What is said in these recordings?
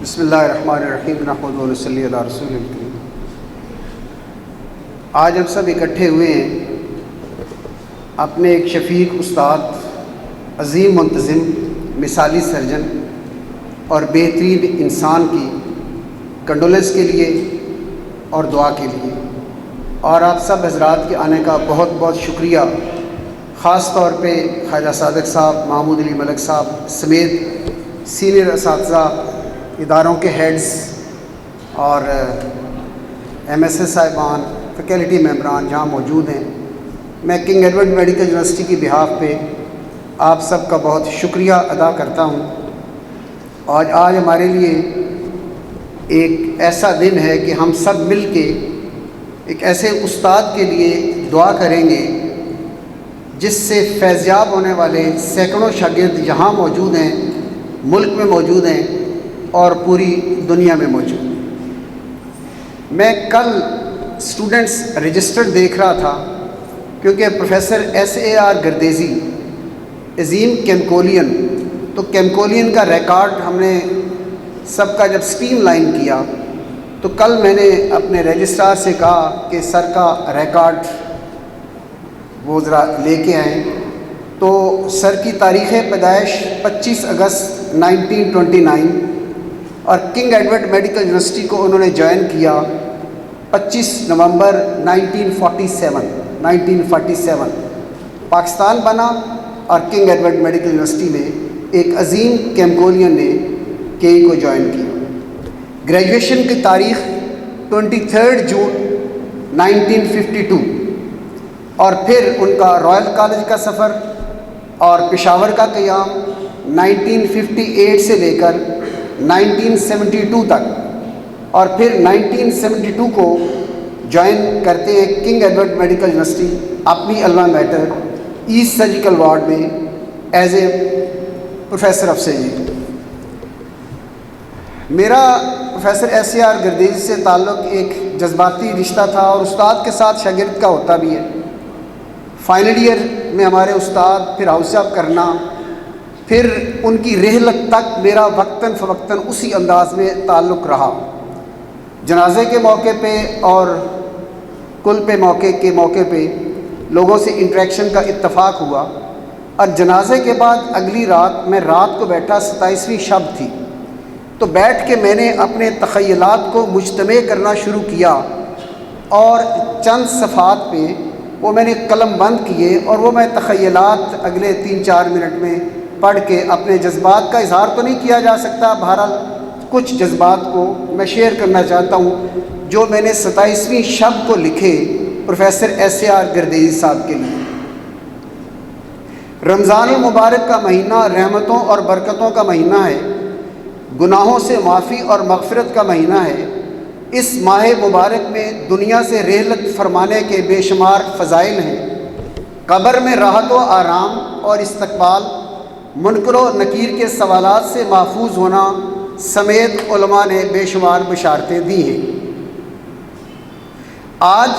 بسم اللہ الرحمن الرحیم نحمدہ و نصلی علی رسول الکریم۔ آج ہم سب اکٹھے ہوئے ہیں اپنے ایک شفیق استاد، عظیم منتظم، مثالی سرجن اور بہترین انسان کی کنڈولنس کے لیے اور دعا کے لیے، اور آپ سب حضرات کے آنے کا بہت بہت شکریہ، خاص طور پہ خواجہ صادق صاحب، محمود علی ملک صاحب سمیت سینئر اساتذہ، اداروں کے ہیڈز اور ایم ایس ایس صاحبان، فیکلٹی ممبران جہاں موجود ہیں۔ میں کنگ ایڈورڈ میڈیکل یونیورسٹی کی بہاف پہ آپ سب کا بہت شکریہ ادا کرتا ہوں۔ اور آج ہمارے لیے ایک ایسا دن ہے کہ ہم سب مل کے ایک ایسے استاد کے لیے دعا کریں گے جس سے فیضیاب ہونے والے سینکڑوں شاگرد یہاں موجود ہیں، ملک میں موجود ہیں اور پوری دنیا میں موجود ہیں۔ میں کل اسٹوڈنٹس رجسٹر دیکھ رہا تھا کیونکہ professor S A R Gardezi, عظیم کیمکولین، تو کیمکولین کا ریکارڈ ہم نے سب کا جب سٹریم لائن کیا تو کل میں نے اپنے رجسٹرار سے کہا کہ سر کا ریکارڈ وہ ذرا لے کے آئیں، تو سر کی تاریخ پیدائش 25 اگست 1929 اور کنگ ایڈورڈ میڈیکل یونیورسٹی کو انہوں نے جوائن کیا 25 نومبر 1947 پاکستان بنا، اور کنگ ایڈورڈ میڈیکل یونیورسٹی میں ایک عظیم کیمکولین نے کے ای کو جوائن کیا۔ گریجویشن کی تاریخ 23 جون 1952، اور پھر ان کا رائل کالج کا سفر اور پشاور کا قیام 1958 سے لے کر 1972 تک، اور پھر 1972 کو جوائن کرتے ہیں کنگ ایڈورڈ میڈیکل یونیورسٹی اپنی alma mater east surgical ward میں as a professor of surgery. میرا professor S A R Gardezi سے تعلق ایک جذباتی رشتہ تھا اور استاد کے ساتھ شاگرد کا ہوتا بھی ہے۔ فائنل ایئر میں ہمارے استاد، پھر ہاؤس آف کرنا، پھر ان کی رحلت تک میرا وقتاً فوقتاً اسی انداز میں تعلق رہا۔ جنازے کے موقع پہ اور کل پہ موقع پہ لوگوں سے انٹریکشن کا اتفاق ہوا، اور جنازے کے بعد اگلی رات میں رات کو بیٹھا، 27ویں شب تھی، تو بیٹھ کے میں نے اپنے تخیلات کو مجتمع کرنا شروع کیا، اور چند صفحات پہ وہ میں نے قلم بند کیے، اور وہ میں تخیلات اگلے 3-4 منٹ میں پڑھ کے اپنے جذبات کا اظہار تو نہیں کیا جا سکتا، بہرحال کچھ جذبات کو میں شیئر کرنا چاہتا ہوں جو میں نے 27ویں شب کو لکھے professor S A R Gardezi صاحب کے لیے۔ رمضان المبارک کا مہینہ رحمتوں اور برکتوں کا مہینہ ہے، گناہوں سے معافی اور مغفرت کا مہینہ ہے۔ اس ماہ مبارک میں دنیا سے رحلت فرمانے کے بے شمار فضائل ہیں۔ قبر میں راحت و آرام اور استقبال، منکر و نکیر کے سوالات سے محفوظ ہونا سمیت علماء نے بے شمار بشارتیں دی ہیں۔ آج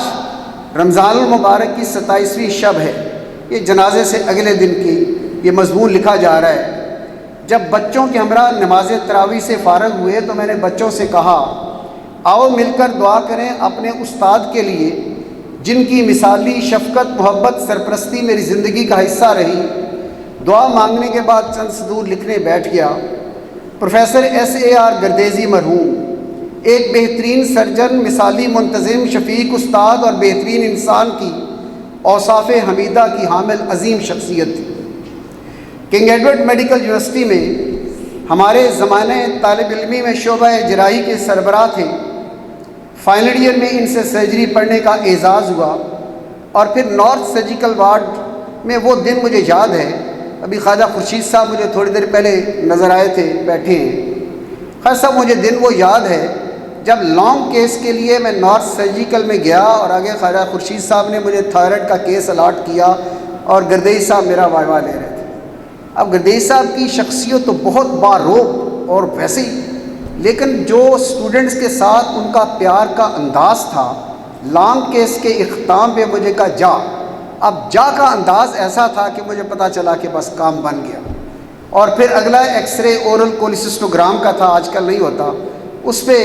رمضان المبارک کی 27ویں شب ہے۔ یہ جنازے سے اگلے دن کی یہ مضمون لکھا جا رہا ہے۔ جب بچوں کے ہمراہ نماز تراویح سے فارغ ہوئے تو میں نے بچوں سے کہا، آؤ مل کر دعا کریں اپنے استاد کے لیے جن کی مثالی شفقت، محبت، سرپرستی میری زندگی کا حصہ رہی۔ دعا مانگنے کے بعد چند سطور لکھنے بیٹھ گیا۔ Professor S A R Gardezi مرحوم ایک بہترین سرجن، مثالی منتظم، شفیق استاد اور بہترین انسان کی اوصاف حمیدہ کی حامل عظیم شخصیت تھی۔ کنگ ایڈورڈ میڈیکل یونیورسٹی میں ہمارے زمانے طالب علمی میں شعبہ جراحی کے سربراہ تھے۔ فائنل ایئر میں ان سے سرجری پڑھنے کا اعزاز ہوا، اور پھر نارتھ سرجیکل وارڈ میں وہ دن مجھے یاد ہے۔ ابھی خواجہ خورشید صاحب مجھے تھوڑی دیر پہلے نظر آئے تھے، بیٹھے ہیں۔ خیر صاحب، مجھے دن وہ یاد ہے جب لانگ کیس کے لیے میں نارتھ سرجیکل میں گیا، اور آگے خواجہ خورشید صاحب نے مجھے تھائرائڈ کا کیس الاٹ کیا، اور گردیزی صاحب میرا وائوا لے رہے تھے۔ اب گردیزی صاحب کی شخصیت تو بہت باروب اور ویسے ہی، لیکن جو اسٹوڈنٹس کے ساتھ ان کا پیار کا انداز تھا، لانگ کیس کے اختتام پہ مجھے کہا جا، اب جا کا انداز ایسا تھا کہ مجھے پتہ چلا کہ بس کام بن گیا۔ اور پھر اگلا ایکس رے اورل کولیسسٹوگرام کا تھا، آج کل نہیں ہوتا، اس پہ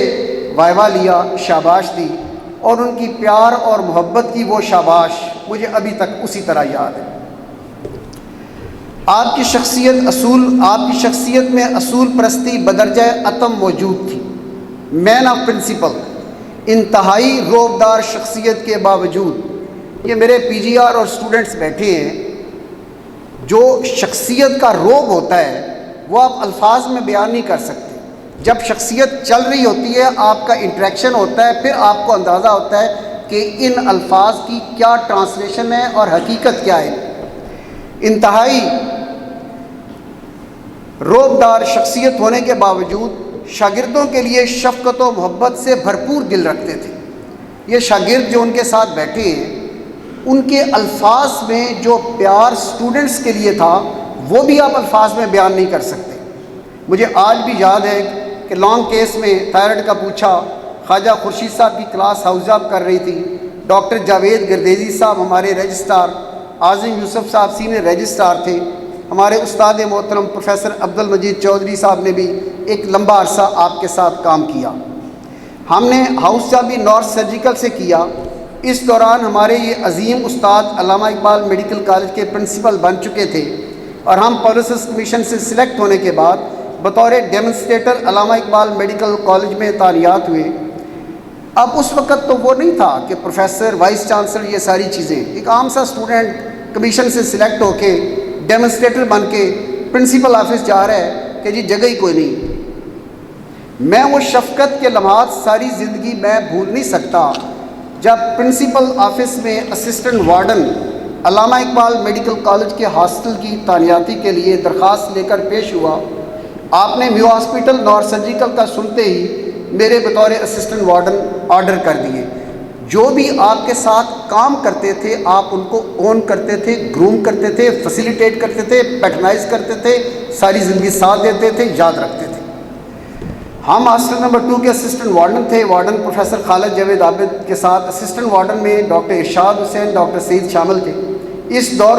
وائوا لیا، شاباش دی، اور ان کی پیار اور محبت کی وہ شاباش مجھے ابھی تک اسی طرح یاد ہے۔ آپ کی شخصیت میں اصول پرستی بدرجہ اتم موجود تھی۔ مین آف پرنسپل، انتہائی رعبدار شخصیت کے باوجود، یہ میرے پی جی آر اور اسٹوڈنٹس بیٹھے ہیں، جو شخصیت کا رعب ہوتا ہے وہ آپ الفاظ میں بیان نہیں کر سکتے۔ جب شخصیت چل رہی ہوتی ہے، آپ کا انٹریکشن ہوتا ہے، پھر آپ کو اندازہ ہوتا ہے کہ ان الفاظ کی کیا ٹرانسلیشن ہے اور حقیقت کیا ہے۔ انتہائی رعبدار شخصیت ہونے کے باوجود شاگردوں کے لیے شفقت و محبت سے بھرپور دل رکھتے تھے۔ یہ شاگرد جو ان کے ساتھ بیٹھے ہیں، ان کے الفاظ میں جو پیار اسٹوڈنٹس کے لیے تھا وہ بھی آپ الفاظ میں بیان نہیں کر سکتے۔ مجھے آج بھی یاد ہے کہ لانگ کیس میں تھائرائڈ کا پوچھا، خواجہ خورشید صاحب کی کلاس ہاؤس آپ کر رہی تھی، ڈاکٹر جاوید گردیزی صاحب ہمارے رجسٹرار، اعظم یوسف صاحب سینئر رجسٹرار تھے، ہمارے استاد محترم پروفیسر عبدالمجید چودھری صاحب نے بھی ایک لمبا عرصہ آپ کے ساتھ کام کیا۔ ہم نے ہاؤس جاب بھی نارتھ سرجیکل سے کیا۔ اس دوران ہمارے یہ عظیم استاد علامہ اقبال میڈیکل کالج کے پرنسپل بن چکے تھے، اور ہم پالیسیز کمیشن سے سلیکٹ ہونے کے بعد بطور ڈیمونسٹریٹر علامہ اقبال میڈیکل کالج میں تعینات ہوئے۔ اب اس وقت تو وہ نہیں تھا کہ پروفیسر، وائس چانسلر، یہ ساری چیزیں، ایک عام سا اسٹوڈنٹ کمیشن سے سلیکٹ ہو کے ڈیمونسٹریٹر بن کے پرنسپل آفس جا رہا ہے کہ جی جگہ ہی کوئی نہیں۔ میں وہ شفقت کے لمحات ساری زندگی میں بھول نہیں سکتا جب پرنسپل آفس میں اسسٹنٹ وارڈن علامہ اقبال میڈیکل کالج کے ہاسٹل کی تعیناتی کے لیے درخواست لے کر پیش ہوا۔ آپ نے میو ہاسپٹل نارتھ سرجیکل کا سنتے ہی میرے بطور اسسٹنٹ وارڈن آرڈر کر دیے۔ جو بھی آپ کے ساتھ کام کرتے تھے آپ ان کو اون کرتے تھے، گروم کرتے تھے، فیسیلیٹیٹ کرتے تھے، پیٹرنائز کرتے تھے، ساری زندگی ساتھ دیتے تھے، یاد رکھتے تھے۔ ہم ہاسٹل نمبر 2 کے اسسٹنٹ وارڈن تھے، وارڈن پروفیسر خالد جاوید عابد کے ساتھ اسسٹنٹ وارڈن میں ڈاکٹر ارشاد حسین، ڈاکٹر سعید شامل تھے۔ اس دور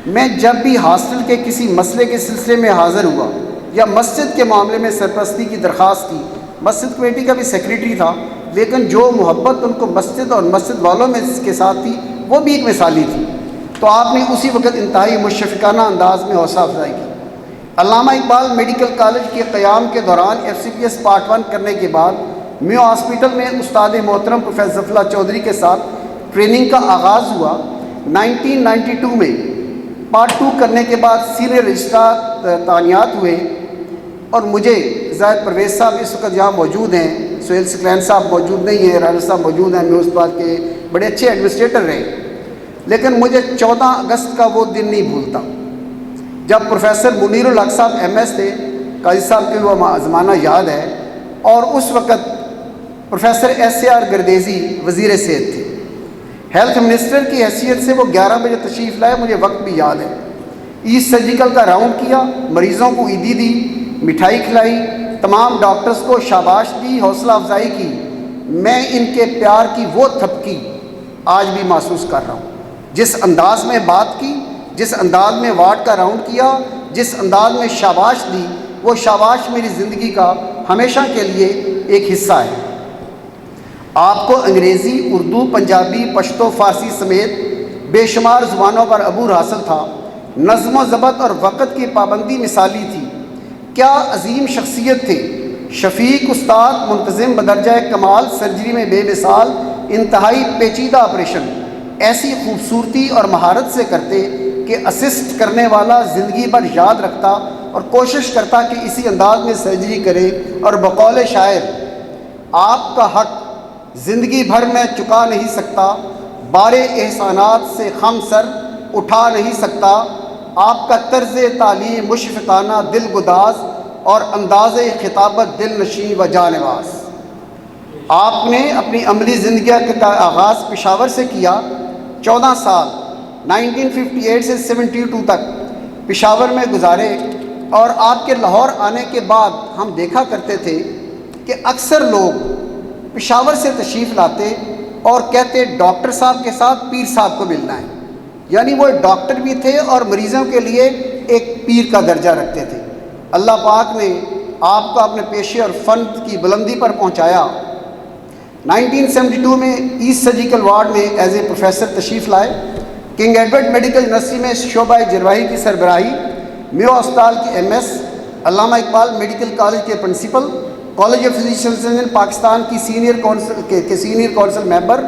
میں جب بھی ہاسٹل کے کسی مسئلے کے سلسلے میں حاضر ہوا یا مسجد کے معاملے میں سرپرستی کی درخواست کی، مسجد کمیٹی کا بھی سیکریٹری تھا، لیکن جو محبت ان کو مسجد اور مسجد والوں میں کے ساتھ تھی وہ بھی ایک مثالی تھی، تو آپ نے اسی وقت انتہائی مشفقانہ انداز میں حوصلہ افزائی کی۔ علامہ اقبال میڈیکل کالج کے قیام کے دوران F C P S part 1 کرنے کے بعد میو ہاسپٹل میں استاد محترم پروفیسر ظفر اللہ چودھری کے ساتھ ٹریننگ کا آغاز ہوا۔ 1992 میں پارٹ 2 کرنے کے بعد سینئر رجسٹرار تعینات ہوئے، اور مجھے زاہد پرویز صاحب اس وقت یہاں موجود ہیں، سہیل سکلین صاحب موجود نہیں ہیں، رانا صاحب موجود ہیں، میں اس بات کے بڑے اچھے ایڈمنسٹریٹر رہے، لیکن مجھے 14 اگست کا وہ دن نہیں بھولتا جب پروفیسر منیر الحق صاحب ایم ایس تھے، قاضی صاحب کے وہ زمانہ یاد ہے، اور اس وقت professor S A R Gardezi وزیر صحت تھے۔ ہیلتھ منسٹر کی حیثیت سے وہ 11 بجے تشریف لائے، مجھے وقت بھی یاد ہے۔ ایسٹ سرجیکل کا راؤنڈ کیا، مریضوں کو عیدی دی، مٹھائی کھلائی، تمام ڈاکٹرز کو شاباش دی، حوصلہ افزائی کی۔ میں ان کے پیار کی وہ تھپکی آج بھی محسوس کر رہا ہوں۔ جس انداز میں بات کی، جس انداز میں وارڈ کا راؤنڈ کیا، جس انداز میں شاباش دی، وہ شاباش میری زندگی کا ہمیشہ کے لیے ایک حصہ ہے۔ آپ کو انگریزی، اردو، پنجابی، پشتو، فارسی سمیت بے شمار زبانوں پر عبور حاصل تھا۔ نظم و ضبط اور وقت کی پابندی مثالی تھی۔ کیا عظیم شخصیت تھے، شفیق استاد، منتظم بدرجہ کمال، سرجری میں بے مثال، انتہائی پیچیدہ آپریشن ایسی خوبصورتی اور مہارت سے کرتے کہ اسسٹ کرنے والا زندگی بھر یاد رکھتا اور کوشش کرتا کہ اسی انداز میں سرجری کرے، اور بقول شاعر، آپ کا حق زندگی بھر میں چکا نہیں سکتا، بار احسانات سے خم سر اٹھا نہیں سکتا، آپ کا طرز تعلیم مشفقانہ، دل گداز، اور انداز خطابت دل نشیں و جانواز۔ آپ نے اپنی عملی زندگی کا آغاز پشاور سے کیا، 14 سال 1958 سے 72 تک پشاور میں گزارے، اور آپ کے لاہور آنے کے بعد ہم دیکھا کرتے تھے کہ اکثر لوگ پشاور سے تشریف لاتے اور کہتے ڈاکٹر صاحب کے ساتھ پیر صاحب کو ملنا ہے، یعنی وہ ڈاکٹر بھی تھے اور مریضوں کے لیے ایک پیر کا درجہ رکھتے تھے۔ اللہ پاک نے آپ کو اپنے پیشے اور فن کی بلندی پر پہنچایا۔ 1972 میں ایسٹ سرجیکل وارڈ میں ایز اے پروفیسر تشریف لائے۔ کنگ ایڈورڈ میڈیکل یونیورسٹی میں شعبہ جراحی کی سربراہی، میو ہسپتال کی MS، علامہ اقبال میڈیکل کالج کے پرنسپل، کالج آف فزیشینز ان پاکستان کی سینئر کونسل ممبر،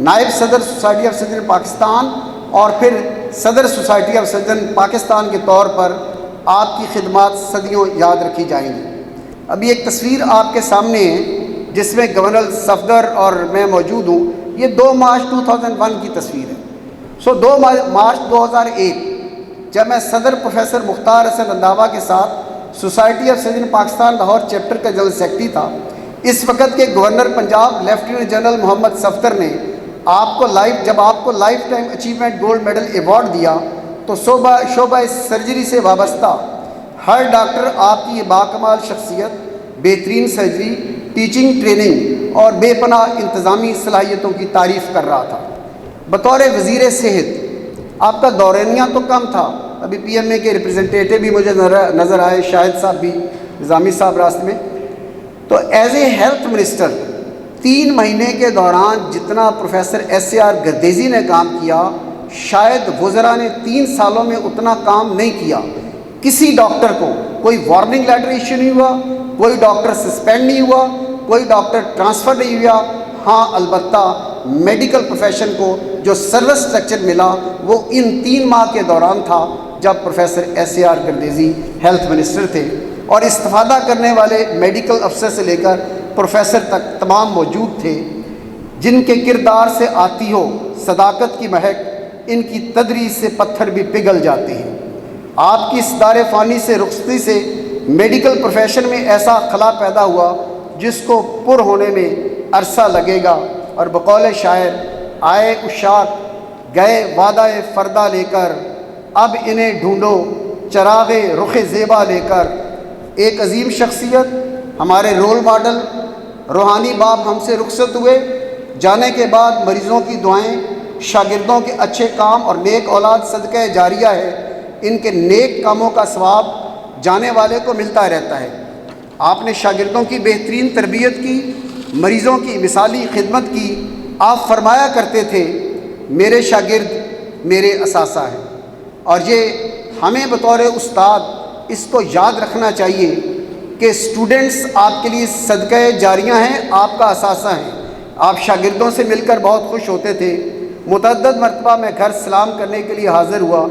نائب صدر سوسائٹی آف سرجن پاکستان اور پھر صدر سوسائٹی آف سرجن پاکستان کے طور پر آپ کی خدمات صدیوں یاد رکھی جائیں گی۔ ابھی ایک تصویر آپ کے سامنے ہے جس میں گورنر صفدر اور میں موجود ہوں۔ یہ 2 مارچ 2001 کی تصویر ہے۔ 2 مارچ 2001 جب میں صدر پروفیسر مختار حسن رنداوا کے ساتھ society of surgeon Pakistan Lahore chapter کا جنرل سیکرٹری تھا، اس وقت کے governor Punjab lieutenant general Muhammad Safdar نے جب آپ کو lifetime achievement gold medal award دیا تو شعبہ سرجری سے وابستہ ہر ڈاکٹر آپ کی یہ باکمال شخصیت، بہترین سرجری، ٹیچنگ ٹریننگ اور بے پناہ انتظامی صلاحیتوں کی تعریف کر رہا تھا۔ بطور وزیر صحت آپ کا دورانیہ تو کم تھا، ابھی PMA کے ریپرزنٹیٹیو بھی مجھے نظر آئے، شاہد صاحب بھی، نظامی صاحب راستے میں۔ تو ایز اے ہیلتھ منسٹر 3 مہینے کے دوران جتنا پروفیسر SAR گردیزی نے کام کیا، شاید وزراء نے 3 سالوں میں اتنا کام نہیں کیا۔ کسی ڈاکٹر کو کوئی وارننگ لیٹر ایشو نہیں ہوا، کوئی ڈاکٹر سسپینڈ نہیں ہوا، کوئی ڈاکٹر ٹرانسفر نہیں ہوا۔ ہاں البتہ میڈیکل پروفیشن کو جو سروس اسٹرکچر ملا وہ ان 3 ماہ کے دوران تھا جب professor SAR Gardezi health minister تھے، اور استفادہ کرنے والے میڈیکل افسر سے لے کر پروفیسر تک تمام موجود تھے، جن کے کردار سے آتی ہو صداقت کی مہک، ان کی تدریس سے پتھر بھی پگھل جاتے ہیں۔ آپ کی اس دار فانی سے رخصتی سے میڈیکل پروفیشن میں ایسا خلا پیدا ہوا جس کو پر ہونے میں عرصہ لگے گا، اور بقول شاعر، آئے اشاق گئے وعدہ فردہ لے کر، اب انہیں ڈھونڈو چراغ رخ زیبا لے کر۔ ایک عظیم شخصیت، ہمارے رول ماڈل، روحانی باپ ہم سے رخصت ہوئے، جانے کے بعد مریضوں کی دعائیں، شاگردوں کے اچھے کام اور نیک اولاد صدقہ جاریہ ہے۔ ان کے نیک کاموں کا ثواب جانے والے کو ملتا رہتا ہے۔ آپ نے شاگردوں کی بہترین تربیت کی، مریضوں کی مثالی خدمت کی۔ آپ فرمایا کرتے تھے، میرے شاگرد میرے اثاثہ ہیں، اور یہ ہمیں بطور استاد اس کو یاد رکھنا چاہیے کہ اسٹوڈنٹس آپ کے لیے صدقہ جاریہ ہیں، آپ کا اثاثہ ہیں۔ آپ شاگردوں سے مل کر بہت خوش ہوتے تھے۔ متعدد مرتبہ میں گھر سلام کرنے کے لیے حاضر ہوا۔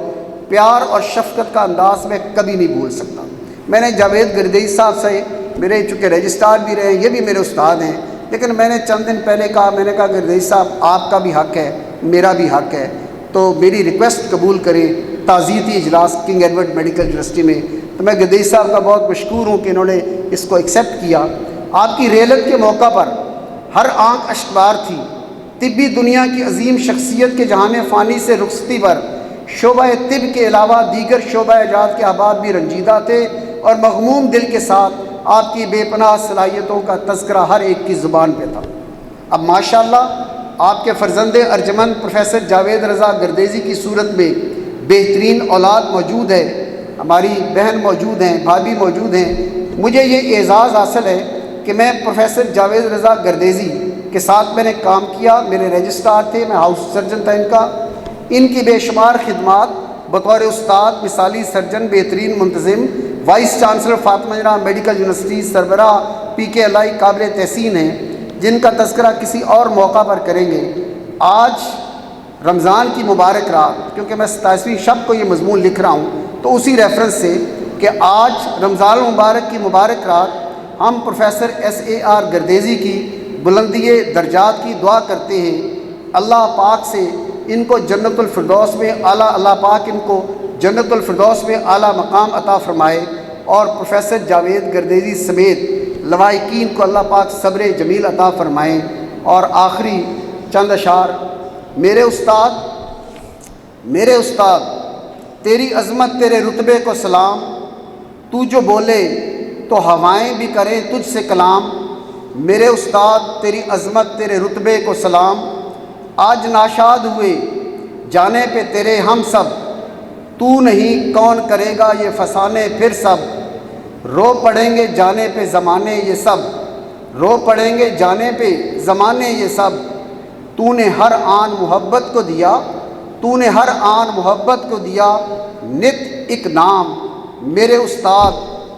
پیار اور شفقت کا انداز میں کبھی نہیں بھول سکتا۔ میں نے جاوید گردیزی صاحب سے، میرے چونکہ رجسٹرار بھی رہے، یہ بھی میرے استاد ہیں، لیکن میں نے چند دن پہلے میں نے کہا گردیزی صاحب آپ کا بھی حق ہے، میرا بھی حق ہے، تو میری ریکویسٹ قبول کریں تعزیتی اجلاس کنگ ایڈورڈ میڈیکل یونیورسٹی میں۔ تو میں گردیزی صاحب کا بہت مشکور ہوں کہ انہوں نے اس کو ایکسیپٹ کیا۔ آپ کی ریلت کے موقع پر ہر آنکھ اشکبار تھی۔ طبی دنیا کی عظیم شخصیت کے جہان فانی سے رخصتی پر شعبہ طب کے علاوہ دیگر شعبہ اجاد کے احباب بھی رنجیدہ تھے، اور مغموم دل کے ساتھ آپ کی بے پناہ صلاحیتوں کا تذکرہ ہر ایک کی زبان پہ تھا۔ اب ماشاءاللہ آپ کے فرزند ارجمند پروفیسر جاوید رضا گردیزی کی صورت میں بہترین اولاد موجود ہے، ہماری بہن موجود ہیں، بھابھی موجود ہیں۔ مجھے یہ اعزاز حاصل ہے کہ میں پروفیسر جاوید رضا گردیزی کے ساتھ میں نے کام کیا، میرے رجسٹرار تھے، میں ہاؤس سرجن تھا ان کا۔ ان کی بے شمار خدمات بطور استاد، مثالی سرجن، بہترین منتظم، وائس چانسلر فاطمہ جناح میڈیکل یونیورسٹی، سربراہ PKLI قابل تحسین ہیں، جن کا تذکرہ کسی اور موقع پر کریں گے۔ آج رمضان کی مبارک رات، کیونکہ میں 27ویں شب کو یہ مضمون لکھ رہا ہوں، تو اسی ریفرنس سے کہ آج رمضان المبارک کی مبارک رات ہم پروفیسر SAR گردیزی کی بلندی درجات کی دعا کرتے ہیں۔ اللہ پاک سے ان کو جنت الفردوس میں اللہ پاک ان کو جنت الفردوس میں اعلیٰ مقام عطا فرمائے، اور پروفیسر جاوید گردیزی سمیت لوائقین کو اللہ پاک صبر جمیل عطا فرمائیں۔ اور آخری چند اشعار، میرے استاد تیری عظمت تیرے رتبے کو سلام، تو جو بولے تو ہوائیں بھی کریں تجھ سے کلام۔ میرے استاد تیری عظمت تیرے رتبے کو سلام، آج ناشاد ہوئے جانے پہ تیرے ہم سب، تو نہیں کون کرے گا یہ فسانے پھر سب، رو پڑیں گے جانے پہ زمانے یہ سب، رو پڑیں گے جانے پہ زمانے یہ سب۔ تو نے ہر آن محبت کو دیا، تو نے ہر آن محبت کو دیا، نت ایک نام میرے استاد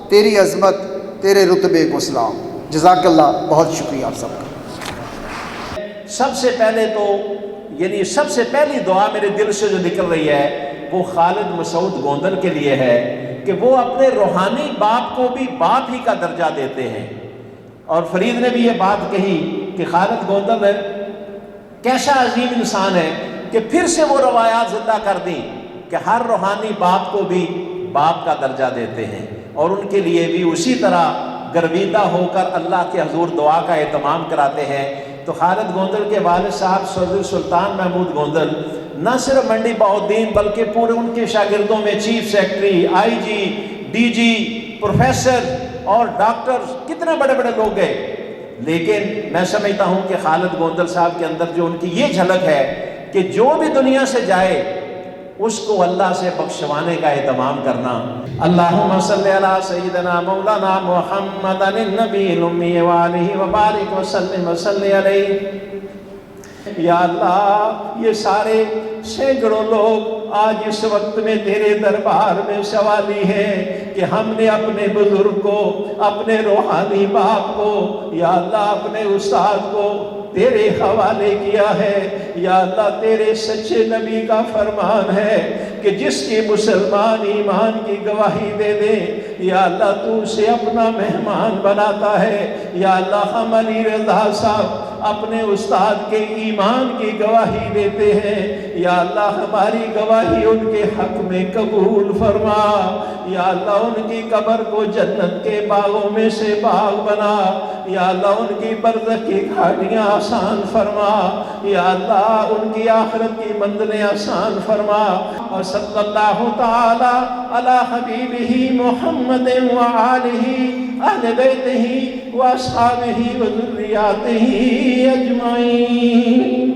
تیری عظمت تیرے رتبے کو سلام۔ جزاک اللہ، بہت شکریہ آپ سب کا۔ سب سے پہلے تو یعنی سب سے پہلی دعا میرے دل سے جو نکل رہی ہے وہ خالد مسعود گوندل کے لیے ہے کہ وہ اپنے روحانی باپ کو بھی باپ ہی کا درجہ دیتے ہیں۔ اور فرید نے بھی یہ بات کہی کہ خالد گوندل کیسا عظیم انسان ہے کہ پھر سے وہ روایات زندہ کر دیں کہ ہر روحانی باپ کو بھی باپ کا درجہ دیتے ہیں، اور ان کے لیے بھی اسی طرح گرویدہ ہو کر اللہ کے حضور دعا کا اہتمام کراتے ہیں۔ تو خالد گوندل کے والد صاحب سعودی سلطان محمود گوندل نہ صرف منڈی بہاؤالدین بلکہ پورے ان کے شاگردوں میں چیف سیکرٹری، آئی جی، ڈی جی، پروفیسر اور ڈاکٹر کتنے بڑے بڑے لوگ گئے، لیکن میں سمجھتا ہوں کہ خالد گوندل صاحب کے اندر جو ان کی یہ جھلک ہے کہ جو بھی دنیا سے جائے اس کو اللہ سے بخشوانے کا اہتمام کرنا۔ اللہم صلی علی سیدنا مولانا محمد النبی الامی وآلہ وبارک وسلم وصلی علیہ۔ یا اللہ یہ سارے سینکڑوں لوگ آج اس وقت میں تیرے دربار میں سوالی ہیں کہ ہم نے اپنے بزرگ کو، اپنے روحانی باپ کو، یا اللہ اپنے استاد کو تیرے حوالے کیا ہے۔ یا اللہ تیرے سچے نبی کا فرمان ہے کہ جس کی مسلمان ایمان کی گواہی دے دے، یا اللہ تو اسے اپنا مہمان بناتا ہے۔ یا اللہ ہم علی رضا صاحب اپنے استاد کے ایمان کی گواہی دیتے ہیں، یا اللہ ہماری گواہی ان کے حق میں قبول فرما۔ یا اللہ ان کی قبر کو جنت کے باغوں میں سے باغ بنا۔ یا اللہ ان کی برزخ کی گھاٹیاں آسان فرما۔ یا اللہ ان کی آخرت کی منزلیں آسان فرما۔ اور صلی اللہ تعالی علی حبیبہ محمد وآلہ اہل بیتہ واصحابہ وذریاتہ اجمعین۔